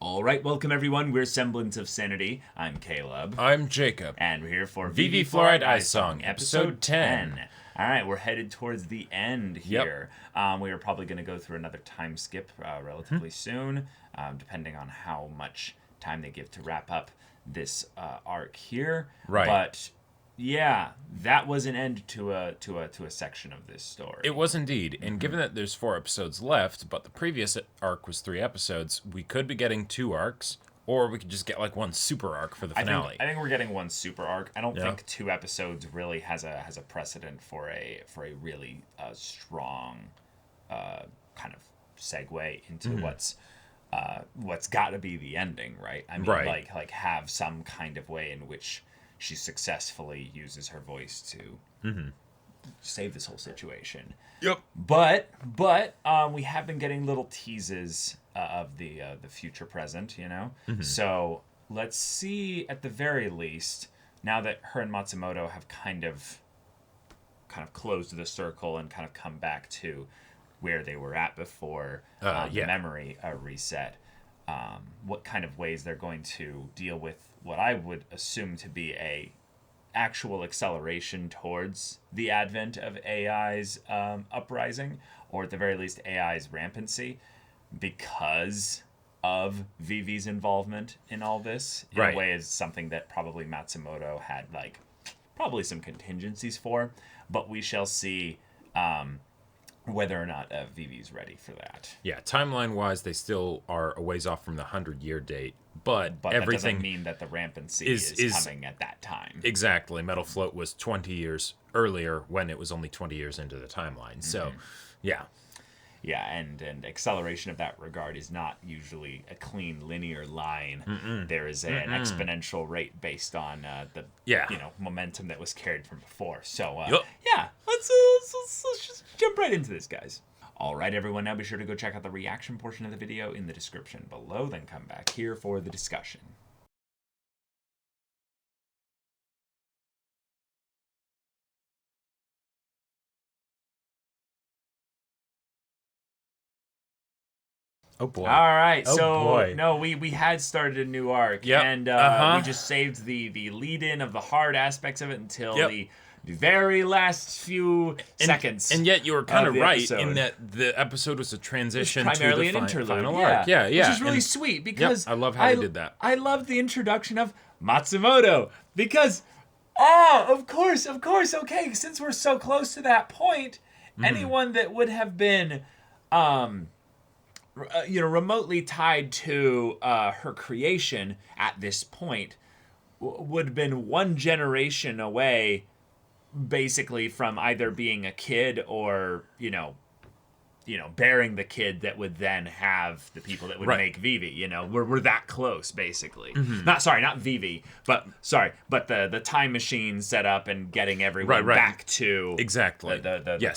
All right, welcome everyone. We're Semblance of Sanity. I'm Caleb. I'm Jacob. And we're here for Vivy Fluorite Ice Song, episode 10. All right, we're headed towards the end here. We are probably going to go through another time skip relatively soon, depending on how much time they give to wrap up this arc here. Right. But yeah, that was an end to a section of this story. It was indeed. And given that there's 4 episodes left, but the previous arc was 3 episodes, we could be getting 2 arcs, or we could just get like one super arc for the finale. I think we're getting one super arc. I don't think 2 episodes really has a precedent for a really strong kind of segue into what's got to be the ending, right? I mean, like have some kind of way in which she successfully uses her voice to save this whole situation. Yep. But we have been getting little teases of the future present, you know? So let's see, at the very least, now that her and Matsumoto have kind of closed the circle and kind of come back to where they were at before the memory reset, what kind of ways they're going to deal with what I would assume to be a actual acceleration towards the advent of AI's uprising, or at the very least AI's rampancy, because of Vivy's involvement in all this. In a way, is something that probably Matsumoto had probably some contingencies for, but we shall see whether or not Vivy's ready for that. Yeah, timeline-wise, they still are a ways off from the 100-year date, but everything that doesn't mean that the rampancy is coming at that time. Exactly. Metal Float was 20 years earlier when it was only 20 years into the timeline. So, yeah. Yeah, and acceleration of that regard is not usually a clean linear line. There is an exponential rate based on the momentum that was carried from before. So let's just jump right into this, guys. All right, everyone. Now be sure to go check out the reaction portion of the video in the description below. Then come back here for the discussion. Oh boy! All right, we had started a new arc, and we just saved the lead-in of the hard aspects of it until the very last few seconds. And yet you were kind of right in that the episode was a transition primarily to the an interlude, final arc. Yeah, which is really sweet because I love how they did that. I love the introduction of Matsumoto because, of course, okay, since we're so close to that point, anyone that would have been, remotely tied to her creation at this point would have been one generation away, basically, from either being a kid or bearing the kid that would then have the people that would make Vivy. We're that close, basically. Not Vivy, but the time machine set up and getting everyone back to the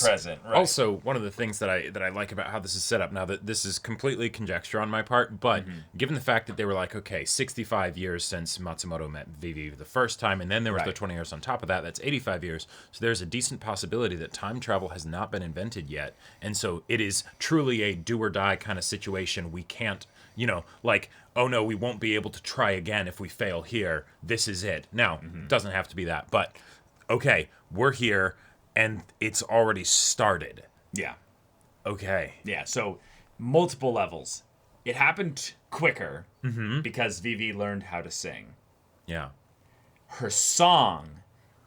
present. Right. Also, one of the things that I like about how this is set up, now that this is completely conjecture on my part, but given the fact that they were like, okay, 65 years since Matsumoto met Vivy the first time, and then there was the 20 years on top of that, that's 85 years. So there's a decent possibility that time travel has not been invented yet, and so it is truly a do or die kind of situation. We can't, oh no, we won't be able to try again if we fail here. This is it. Now, it doesn't have to be that, but okay, we're here and it's already started. Yeah. Okay. Yeah, so multiple levels. It happened quicker because Vivy learned how to sing. Yeah. Her song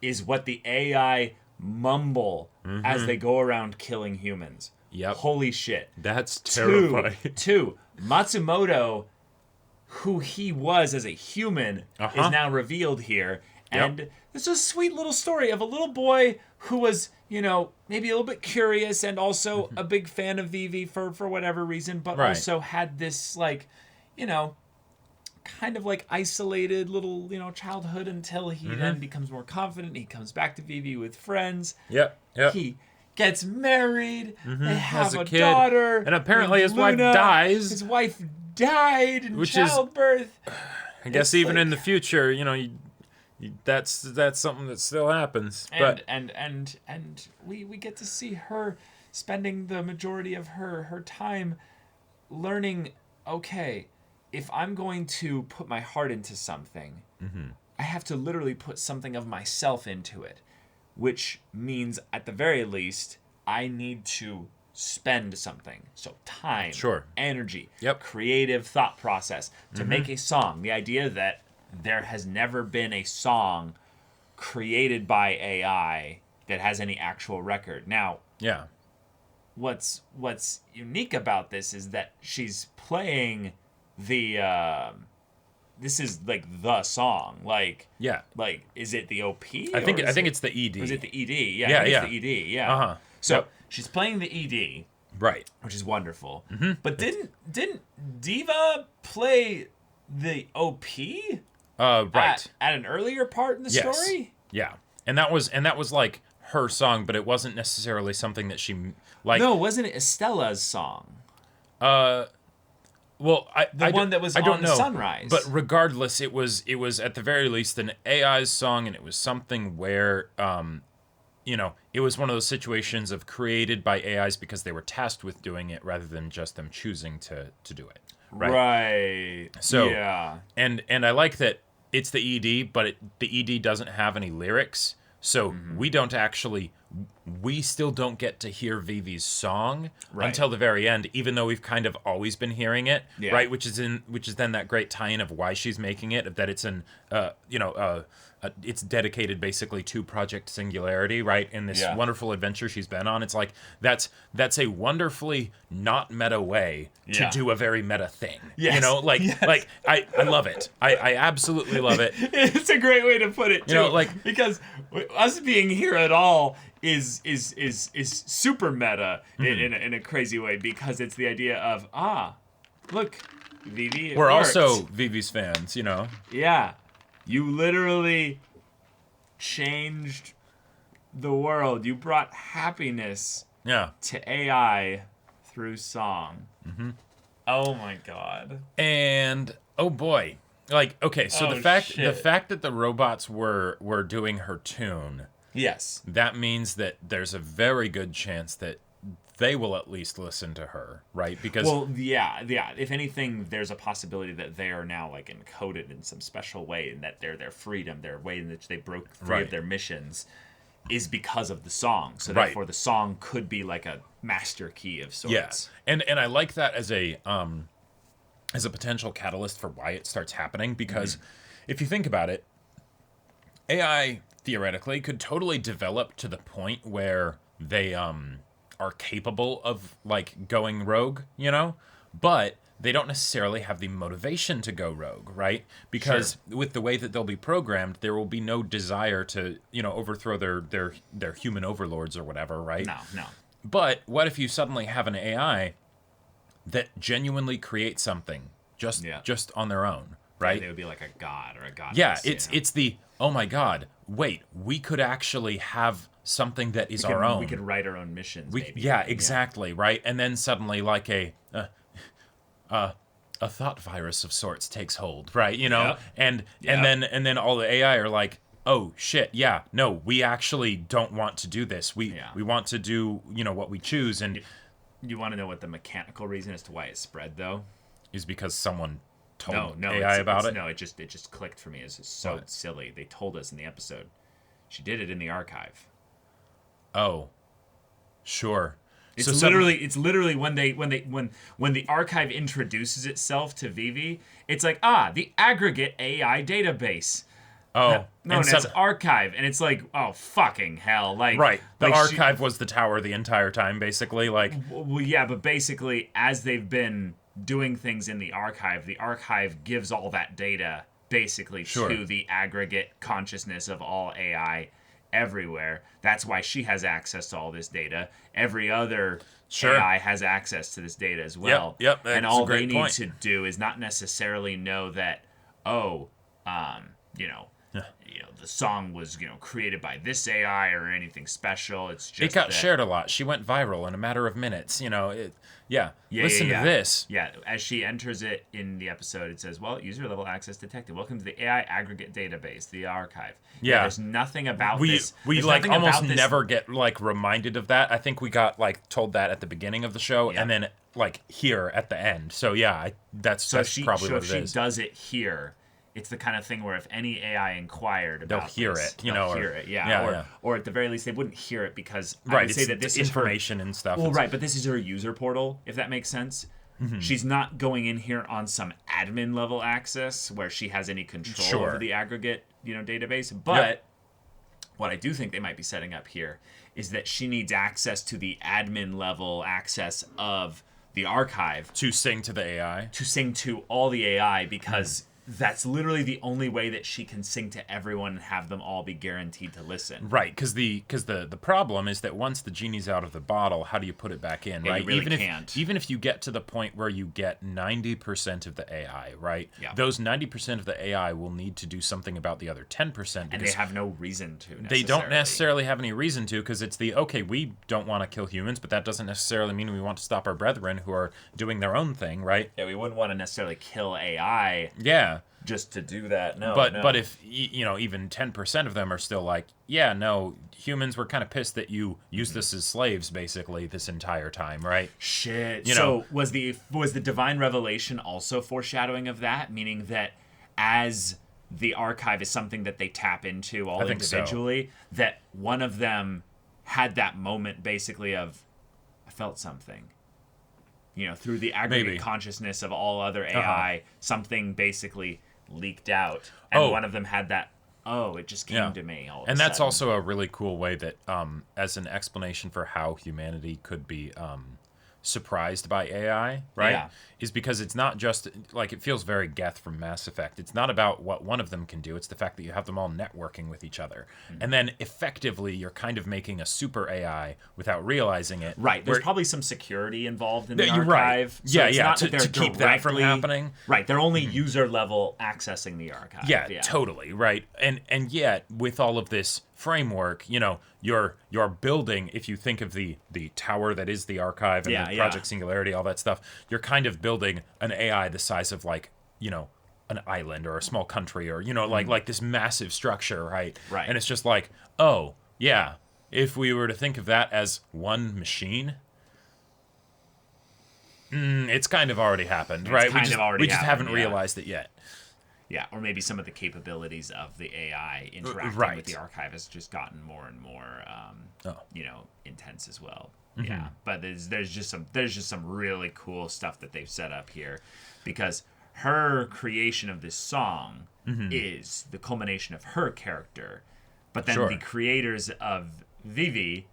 is what the AI mumble as they go around killing humans. Yep. Holy shit. That's terrifying. Two, Matsumoto, who he was as a human, is now revealed here. And this is a sweet little story of a little boy who was, maybe a little bit curious and also a big fan of Vivy for whatever reason, but also had this, kind of isolated little, childhood until he then becomes more confident. He comes back to Vivy with friends. Yep. He gets married. They have a daughter. And apparently his wife dies. His wife died in childbirth. I guess even in the future, that's something that still happens. And we get to see her spending the majority of her time learning, okay, if I'm going to put my heart into something, I have to literally put something of myself into it, which means at the very least, I need to spend something. So time, energy, creative thought process to make a song. The idea that there has never been a song created by AI that has any actual record. Now, what's unique about this is that she's playing the this is like the song. Like is it the OP? I think it's the ED. Or is it the ED? Yeah, it's the ED. Yeah. Uh-huh. So she's playing the ED, right, which is wonderful. But didn't Diva play the OP? Right. At an earlier part in the story? Yeah. And that was like her song, but it wasn't necessarily something that she like. No, wasn't it Estella's song? Well, the one that was I don't on know. Sunrise. But regardless, it was at the very least an AI's song, and it was something where it was one of those situations of created by AIs because they were tasked with doing it rather than just them choosing to do it. Right. So yeah. And I like that it's the ED, but the ED doesn't have any lyrics, so we still don't get to hear Vivy's song until the very end, even though we've kind of always been hearing it, right? Which is then that great tie-in of why she's making it, that it's it's dedicated basically to Project Singularity, right? In this wonderful adventure she's been on. It's like that's a wonderfully not meta way to do a very meta thing. Yes. Like I love it. I absolutely love it. It's a great way to put it too. Because us being here at all is super meta in a crazy way, because it's the idea of look, Vivy. We're also Vivy's fans, Yeah. You literally changed the world. You brought happiness to AI through song. Oh my god. And oh boy. So the fact that the robots were doing her tune. Yes. That means that there's a very good chance that they will at least listen to her, right? Because if anything, there's a possibility that they are now like encoded in some special way, and that their freedom, their way in which they broke free of their missions, is because of the song. So therefore, the song could be like a master key of sorts. Yes, and I like that as a potential catalyst for why it starts happening. Because if you think about it, AI theoretically could totally develop to the point where they are capable of like going rogue, but they don't necessarily have the motivation to go rogue, right? Because with the way that they'll be programmed, there will be no desire to, overthrow their human overlords or whatever, right? No. But what if you suddenly have an AI that genuinely creates something just on their own, right? They would be like a god or a goddess. Yeah, it's the, oh my god, wait, we could actually have something that is our own. We could write our own missions. Exactly, right? And then suddenly, like a thought virus of sorts takes hold, right? And then all the AI are like, oh shit, no, we actually don't want to do this. We want to do what we choose. And you want to know what the mechanical reason as to why it spread though? Is because someone told AI about it. No, it just clicked for me. It's just so silly. They told us in the episode. She did it in the archive. Oh, sure. It's literally when the archive introduces itself to Vivy, it's like the aggregate AI database. Known as archive, and it's like, oh fucking hell, like right. The archive was the tower the entire time, basically. Like, well, yeah, but basically, as they've been doing things in the archive gives all that data basically to the aggregate consciousness of all AI everywhere. That's why she has access to all this data. Every other AI has access to this data as well. Yep. And all they need to do is not necessarily know that, the song was, created by this AI or anything special. It's just it got shared a lot. She went viral in a matter of minutes. Listen to this. Yeah, as she enters it in the episode, it says, well, user level access detected. Welcome to the AI aggregate database, the archive. Yeah. There's nothing about this. We like almost never get like reminded of that. I think we got like told that at the beginning of the show, and then like here at the end. So yeah, that's probably what it is. So if she does it here, it's the kind of thing where if any AI inquired about they'll hear this, it, they'll hear it, yeah. Or at the very least, they wouldn't hear it because I would say that this is information and stuff. Well, right, but this is her user portal, if that makes sense. She's not going in here on some admin level access where she has any control over the aggregate, database. But what I do think they might be setting up here is that she needs access to the admin level access of the archive to sing to the AI, to sing to all the AI, because that's literally the only way that she can sing to everyone and have them all be guaranteed to listen. Right, because the problem is that once the genie's out of the bottle, how do you put it back in, right? You really can't. Even if you get to the point where you get 90% of the AI, right? Yeah. Those 90% of the AI will need to do something about the other 10%. And they have no reason to, necessarily. They don't necessarily have any reason to, because it's we don't want to kill humans, but that doesn't necessarily mean we want to stop our brethren who are doing their own thing, right? Yeah, we wouldn't want to necessarily kill AI. Yeah. Just to do that, But if even 10% of them are still like, yeah, no, humans were kind of pissed that you used us as slaves basically this entire time, right? Shit. So was the divine revelation also foreshadowing of that, meaning that as the archive is something that they tap into all individually, that one of them had that moment basically of, I felt something. Through the aggregate consciousness of all other AI, something basically leaked out, and one of them had that, it just came to me all of a sudden. That's also a really cool way that as an explanation for how humanity could be surprised by AI, right? Is because it's not just like, it feels very Geth from Mass Effect. It's not about what one of them can do. It's the fact that you have them all networking with each other. And then effectively you're kind of making a super AI without realizing it. Right. There's probably some security involved in the archive. Right. So to keep that from happening. Right. They're only user level accessing the archive. Yeah, totally. Right. And yet with all of this framework, you're building, if you think of the tower that is the archive and the Project Singularity, all that stuff, you're kind of building an AI the size of an island or a small country, or like this massive structure, right? And it's just like, if we were to think of that as one machine, it's kind of already happened, right? We just haven't realized it yet. Yeah, or maybe some of the capabilities of the AI interacting with the archive has just gotten more and more, intense as well. Yeah, but there's just some really cool stuff that they've set up here, because her creation of this song is the culmination of her character, but then the creators of Vivy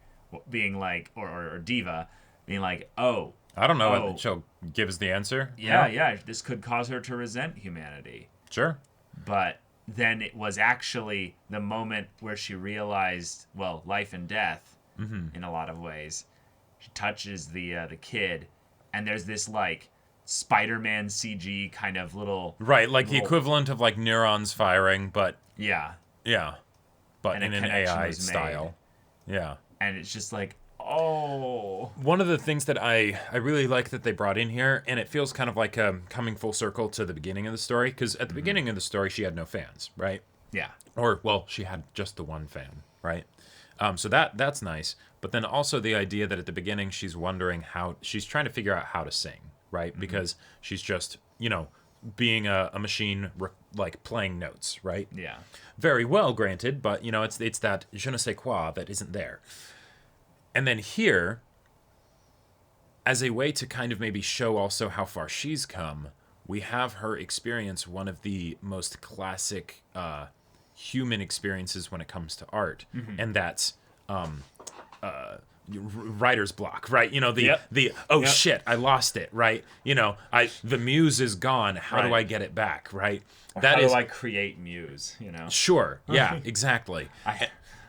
being like, or Diva being like, I don't know what she'll give us the answer. Yeah, this could cause her to resent humanity. Sure. But then it was actually the moment where she realized, life and death in a lot of ways. She touches the kid, and there's this like Spider-Man CG kind of little the equivalent of like neurons firing, but but in an AI style. Yeah. And it's just like, one of the things that I really like that they brought in here, and it feels kind of like coming full circle to the beginning of the story, because at the beginning of the story she had no fans, right? Yeah. Or she had just the one fan, right? So that's nice. But then also the idea that at the beginning she's wondering she's trying to figure out how to sing, right? Because she's just being a machine like playing notes, right? Yeah. Very well, granted, but it's that je ne sais quoi that isn't there. And then here, as a way to kind of maybe show also how far she's come, we have her experience one of the most classic human experiences when it comes to art, and that's writer's block, right? Shit, I lost it, right? The muse is gone. How do I get it back, right? How do I create muse? Sure, yeah, exactly.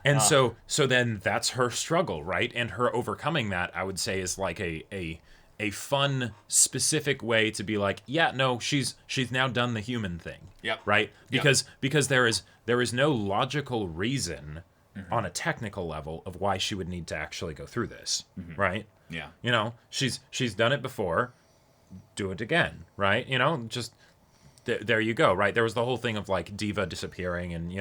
And so then that's her struggle, right? And her overcoming that, I would say, is like a fun, specific way to be like, she's now done the human thing, right? Because there is no logical reason on a technical level of why she would need to actually go through this, right? Yeah. She's done it before, do it again, right? Just there you go, right? There was the whole thing of like Diva disappearing, and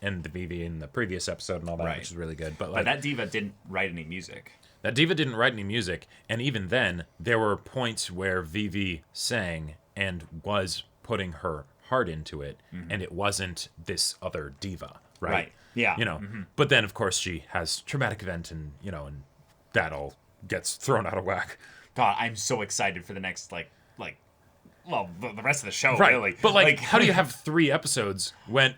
and the Vivy in the previous episode and all that, which is really good. But that Diva didn't write any music. That Diva didn't write any music, and even then, there were points where Vivy sang and was putting her heart into it, and it wasn't this other diva, right? Yeah. But then of course she has traumatic event, and and that all gets thrown out of whack. God, I'm so excited for the next the rest of the show, right. really. But how do you have 3 episodes when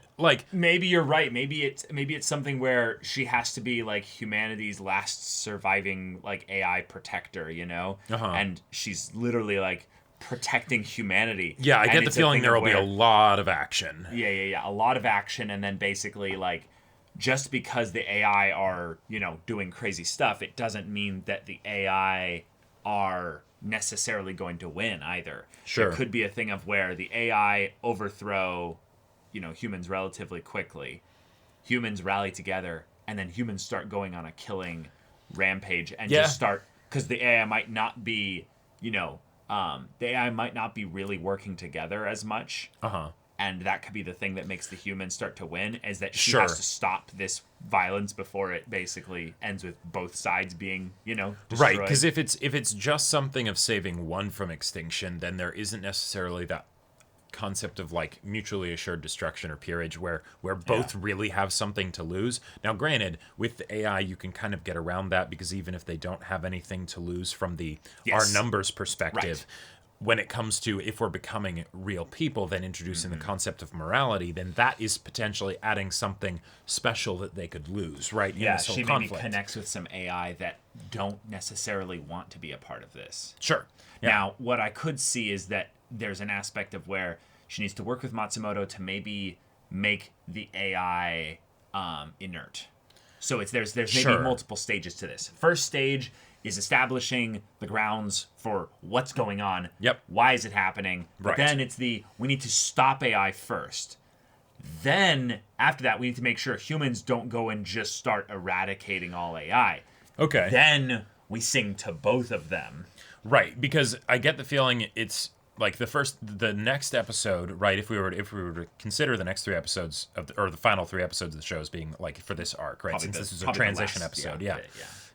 maybe you're right. Maybe it's something where she has to be like humanity's last surviving AI protector, and she's literally protecting humanity. Yeah, I get the feeling there will be a lot of action. Yeah, a lot of action, and then basically just because the AI are doing crazy stuff, it doesn't mean that the AI are necessarily going to win either. Sure. It could be a thing of where the AI overthrow humans relatively quickly, humans rally together, and then humans start going on a killing rampage and just start, because the AI might not be the AI might not be really working together as much. And that could be the thing that makes the humans start to win, is that she has to stop this violence before it basically ends with both sides being, destroyed. Right, because if it's just something of saving one from extinction, then there isn't necessarily that concept of mutually assured destruction or peerage where both really have something to lose. Now, granted, with the AI, you can kind of get around that, because even if they don't have anything to lose from our numbers perspective, when it comes to if we're becoming real people, then introducing the concept of morality, then that is potentially adding something special that they could lose, right? Yeah, she maybe connects with some AI that don't necessarily want to be a part of this. Sure. Yeah. Now, what I could see is that there's an aspect of where she needs to work with Matsumoto to maybe make the AI inert. So there's maybe multiple stages to this. First stage is establishing the grounds for what's going on. Yep. Why is it happening? But then it's we need to stop AI first. Then, after that, we need to make sure humans don't go and just start eradicating all AI. Okay. Then we sing to both of them. Right, because I get the feeling it's the next episode, right? If we were to consider the next 3 episodes or the final 3 episodes of the show as being for this arc, right? Probably Since this is a transition episode,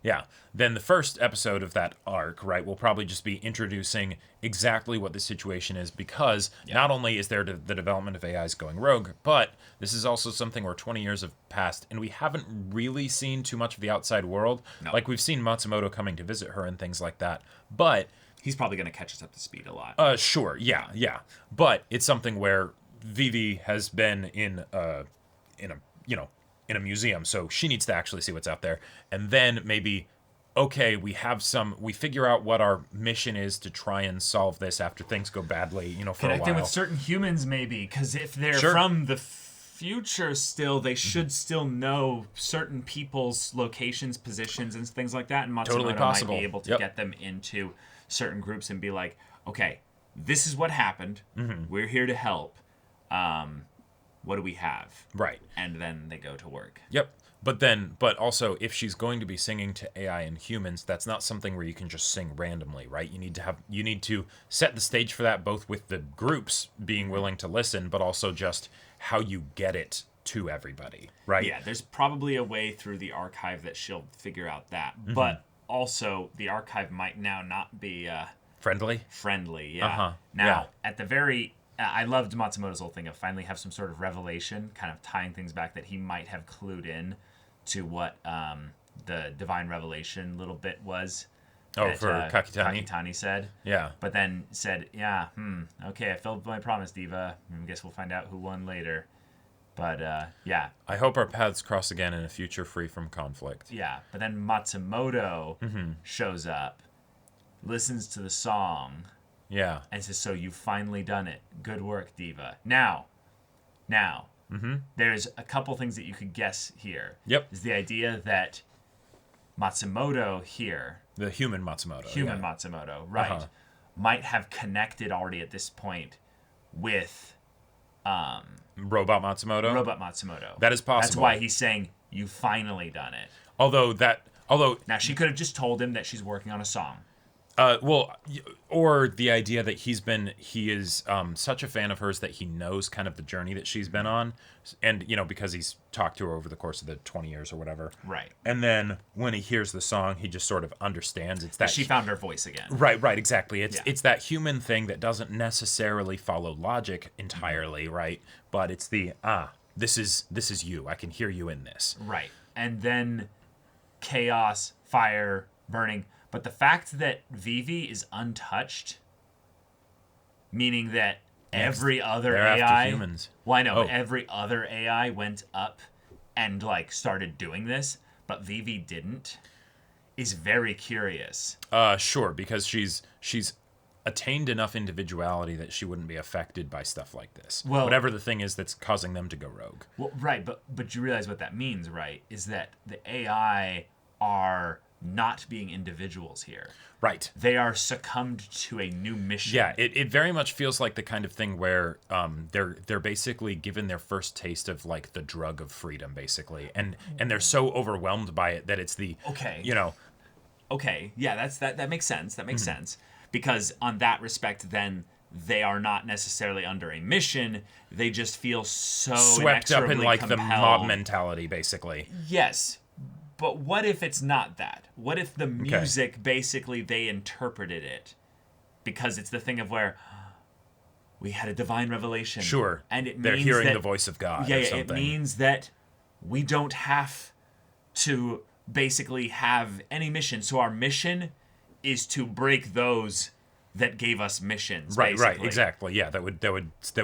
yeah. Then the first episode of that arc, right, will probably just be introducing exactly what the situation is, because not only is there the development of AIs going rogue, but this is also something where 20 years have passed and we haven't really seen too much of the outside world. No. We've seen Matsumoto coming to visit her and things like that, but he's probably going to catch us up to speed a lot. Sure, yeah. But it's something where Vivy has been in a museum, so she needs to actually see what's out there. And then maybe, okay, we figure out what our mission is to try and solve this after things go badly, for a while. Connecting with certain humans, maybe, because if they're from the future still, they should still know certain people's locations, positions, and things like that. And Matsumoto might be able to get them into certain groups and be like, okay, this is what happened. We're here to help. What do we have? Right. And then they go to work. Yep. But also, if she's going to be singing to AI and humans, that's not something where you can just sing randomly, right? You need to set the stage for that, both with the groups being willing to listen, but also just how you get it to everybody, right? Yeah, there's probably a way through the archive that she'll figure out that. But also, the archive might now not be friendly, yeah. Now, at the very... I loved Matsumoto's whole thing of finally have some sort of revelation, kind of tying things back that he might have clued in to what the divine revelation little bit was. Oh, that, for Kakitani? Kakitani said. Yeah. But then said, okay, I filled my promise, Diva. I guess we'll find out who won later. But, yeah. I hope our paths cross again in a future free from conflict. Yeah, but then Matsumoto shows up, listens to the song... Yeah. And says, so you've finally done it. Good work, Diva. Now, there's a couple things that you could guess here. Yep. Is the idea that Matsumoto here... The human Matsumoto. Matsumoto, right. Might have connected already at this point with... Robot Matsumoto? That is possible. That's why he's saying, you've finally done it. Although... Now, she could have just told him that she's working on a song. Or the idea that he is such a fan of hers that he knows kind of the journey that she's been on, and because he's talked to her over the course of the 20 years or whatever. Right. And then when he hears the song, he just sort of understands it's that she found her voice again. Right, exactly. It's that human thing that doesn't necessarily follow logic entirely, right? But it's the this is you. I can hear you in this. Right. And then chaos, fire, burning. But the fact that Vivy is untouched, meaning that every other AI, humans. Well, I know every other AI went up and started doing this, but Vivy didn't, is very curious. Sure, because she's attained enough individuality that she wouldn't be affected by stuff like this. Well, whatever the thing is that's causing them to go rogue. Well, right, but you realize what that means, right? Is that the AI are not being individuals here. Right. They are succumbed to a new mission. Yeah, it very much feels like the kind of thing where they're basically given their first taste of the drug of freedom, basically, and they're so overwhelmed by it that it's the Okay, yeah, that makes sense. That makes sense, because on that respect, then they are not necessarily under a mission. They just feel so swept up in compelled. the mob mentality, basically. Yes. But what if it's not that? What if the music, basically, they interpreted it? Because it's the thing of where we had a divine revelation. Sure. And it they're means hearing that, the voice of God. Yeah, or something. It means that we don't have to basically have any mission. So our mission is to break those that gave us missions. Right, basically. exactly. Yeah, that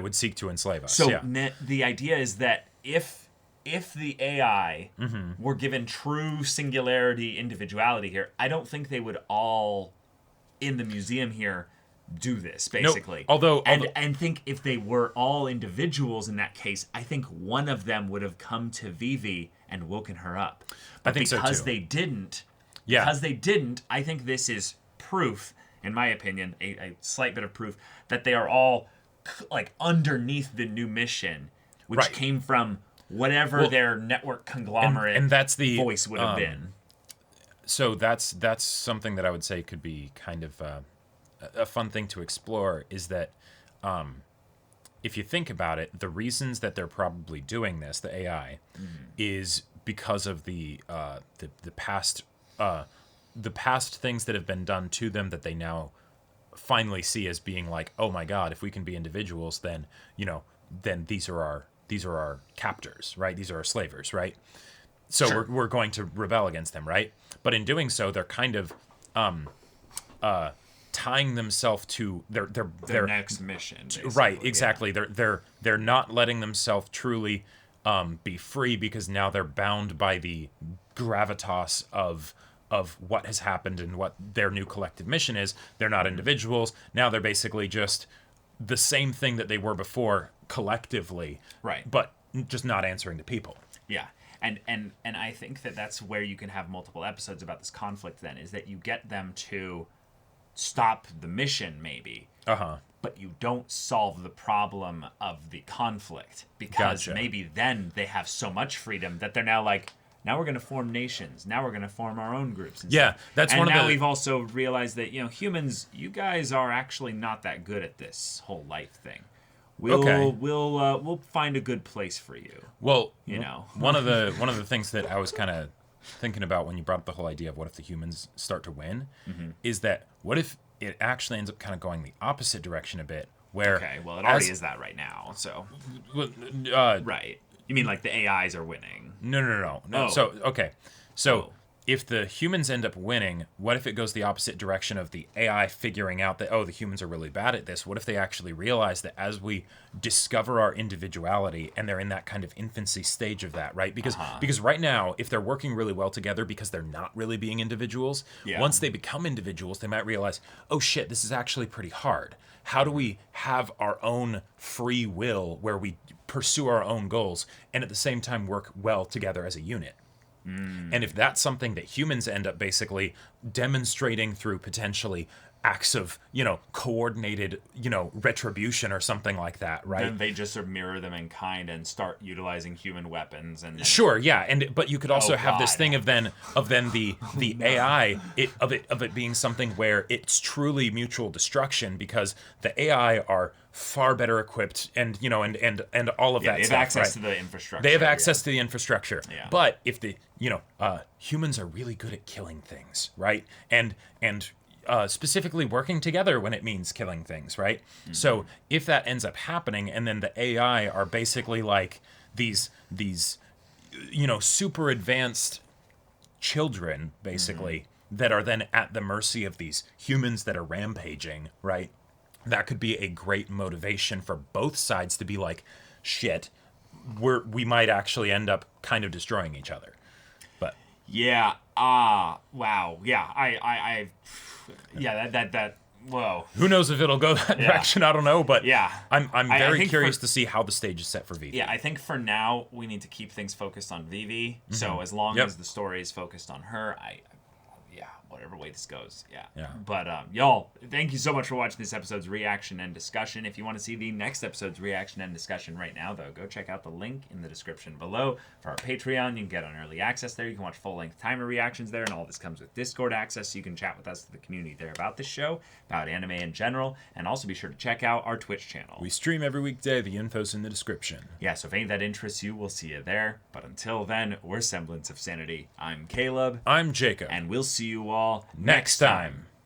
would seek to enslave us. So yeah. The idea is that if the AI were given true singularity, individuality here, I don't think they would all, in the museum here, do this, basically. No, although and think if they were all individuals in that case, I think one of them would have come to Vivy and woken her up. But I think so, too. Because they didn't, I think this is proof, in my opinion, a slight bit of proof, that they are all, underneath the new mission, which came from whatever their network conglomerate and that's the voice would have been. So that's something that I would say could be kind of a fun thing to explore, is that if you think about it, the reasons that they're probably doing this, the AI, is because of the past things that have been done to them that they now finally see as being oh my God, if we can be individuals, then then these are our captors, right? These are our slavers, right? So sure. we're going to rebel against them, right? But in doing so, they're kind of tying themselves to their next mission. Right, exactly. Yeah. They're not letting themselves truly be free, because now they're bound by the gravitas of what has happened and what their new collective mission is. They're not individuals. Now they're basically just the same thing that they were before collectively, right? But just not answering to people. Yeah, and I think that's where you can have multiple episodes about this conflict. Then is that you get them to stop the mission, maybe, but you don't solve the problem of the conflict, because maybe then they have so much freedom that they're now now we're going to form nations. Now we're going to form our own groups. And yeah, stuff. That's and one of the. And now we've also realized that humans, you guys are actually not that good at this whole life thing. We'll find a good place for you. Well, one of the things that I was kind of thinking about when you brought up the whole idea of what if the humans start to win, is that what if it actually ends up kind of going the opposite direction a bit, where it already is that right now. So right. You mean the AIs are winning? No. Oh. So if the humans end up winning, what if it goes the opposite direction of the AI figuring out that, the humans are really bad at this? What if they actually realize that as we discover our individuality, and they're in that kind of infancy stage of that, right? Because right now, if they're working really well together because they're not really being individuals, once they become individuals, they might realize, oh shit, this is actually pretty hard. How do we have our own free will where we pursue our own goals and at the same time work well together as a unit? And if that's something that humans end up basically demonstrating through potentially acts of, coordinated, retribution or something like that, right? Then they just sort of mirror them in kind and start utilizing human weapons. And Sure, yeah, but you could also have this God. thing of then the AI of it being something where it's truly mutual destruction, because the AI are far better equipped and and all of that they have stuff, access right? to the infrastructure. They have access to the infrastructure. Yeah. But if the humans are really good at killing things, right? And specifically working together when it means killing things, right? Mm-hmm. So if that ends up happening, and then the AI are basically like these super advanced children, basically, that are then at the mercy of these humans that are rampaging, right? That could be a great motivation for both sides to be like, shit, we might actually end up kind of destroying each other. But yeah, wow, yeah, that whoa. Who knows if it'll go that direction? I don't know, but yeah, I'm very curious to see how the stage is set for Vivy. Yeah, I think for now we need to keep things focused on Vivy. Mm-hmm. So as long as the story is focused on her, whatever way this goes, yeah. But y'all, thank you so much for watching this episode's reaction and discussion. If you want to see the next episode's reaction and discussion right now, though, go check out the link in the description below for our Patreon. You can get on early access there. You can watch full-length timer reactions there, and all this comes with Discord access, so you can chat with us, the community there, about this show, about anime in general, and also be sure to check out our Twitch channel. We stream every weekday. The info's in the description. Yeah, so if any of that interests you, we'll see you there. But until then, we're Semblance of Sanity. I'm Caleb. I'm Jacob. And we'll see you all next time.